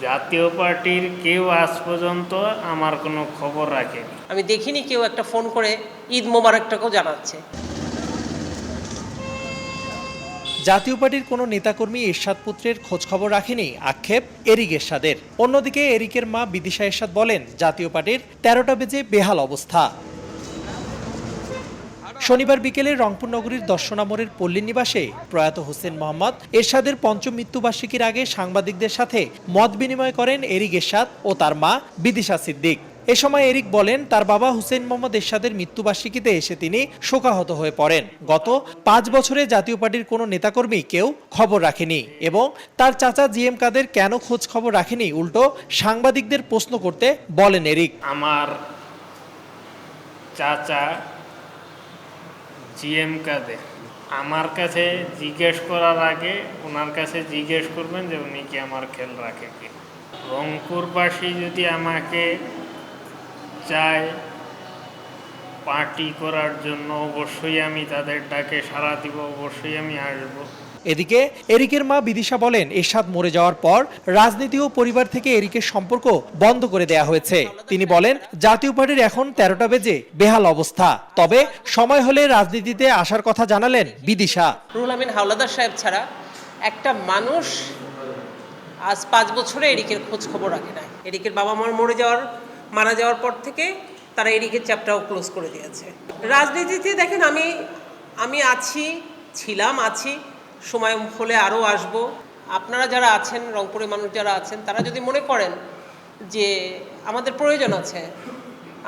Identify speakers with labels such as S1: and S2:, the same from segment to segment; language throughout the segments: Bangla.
S1: জাতীয় পার্টির কেউ আজ পর্যন্ত আমার কোনো খবর রাখেনি।
S2: আমি দেখিনি কেউ একটা ফোন করে ঈদ মোবারকটাকেও জানাচ্ছে।
S3: জাতীয় পার্টির কোনো নেতাকর্মী এরশাদ পুত্রের খোঁজখবর রাখেনি আক্ষেপ এরিক এরশাদের। অন্যদিকে এরিকের মা বিদিশা এরশাদ বলেন, জাতীয় পার্টির ১৩টা বেজে বেহাল অবস্থা। শনিবার বিকেলে রংপুর নগরীর দর্শনা মোড়ের পল্লী নিবাসে প্রয়াত হোসেন মোহাম্মদ এরশাদের পঞ্চম মৃত্যুবার্ষিকীর আগে সাংবাদিকদের সাথে মত বিনিময় করেন এরিক এরশাদ ও তার মা বিদিশা সিদ্দিক। এ সময় এরিক বলেন, তার বাবা হুসেন মোহাম্মদ এরশাদের মৃত্যুবার্ষিকীতে এসে তিনি শোকাহত হয়ে পড়েন। গত ৫ বছরে জাতীয় পার্টির কোনো নেতাকর্মী কেউ খবর রাখেনি এবং তার চাচা জিএম কাদের কেন খোঁজ খবর রাখেনি উল্টো সাংবাদিকদের প্রশ্ন করতে বলেন এরিক।
S1: আমার চাচা জিএম কাদের আমার কাছে জিজ্ঞেস করার আগে ওনার কাছে জিজ্ঞেস করবেন যে উনি কি আমার খেয়াল রাখে কি। রংপুরবাসী যদি আমাকে চায় পার্টি করার জন্য, অবশ্যই আমি তাদের ডাকে সাড়া দিব, অবশ্যই আমি আসব।
S3: এদিকে এরিকের মা বিদিশা বলেন, এরশাদ মরে যাওয়ার পর রাজনীতি ও পরিবার থেকে এরিকের সম্পর্ক বন্ধ করে দেয়া হয়েছে। তিনি বলেন, জাতীয় পার্টির এখন ১৩টা বেজে বেহাল অবস্থা, তবে সময় হলে রাজনীতিতে আসার কথা জানালেন বিদিশা।
S2: রুহুল আমিন হাওলাদার সাহেব ছাড়া একটা মানুষ আজ ৫ বছরে এরিকের খোঁজ খবর রাখে না। এরিকের বাবা মার মারা যাওয়ার পর থেকে তারা এরিকের চ্যাপ্টারও ক্লোজ করে দিয়েছে। রাজনীতিতে দেখেন আমি আছি, সময় হলে আরও আসব। আপনারা যারা আছেন, রংপুরের মানুষ যারা আছেন, তারা যদি মনে করেন যে আমাদের প্রয়োজন আছে,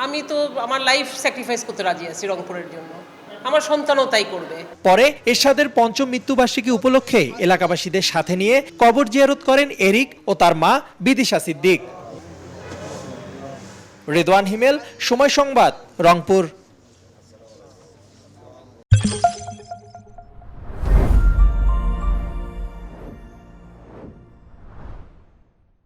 S2: আমি তো আমার লাইফ স্যাক্রিফাইস করতে রাজি আছি রংপুরের জন্য, আমার সন্তানও তাই করবে।
S3: পরে এরশাদের পঞ্চম মৃত্যুবার্ষিকী উপলক্ষে এলাকাবাসীদের সাথে নিয়ে কবর জিয়ারত করেন এরিক ও তার মা বিদিশা সিদ্দিক। রেদওয়ান হিমেল, সময় সংবাদ, রংপুর।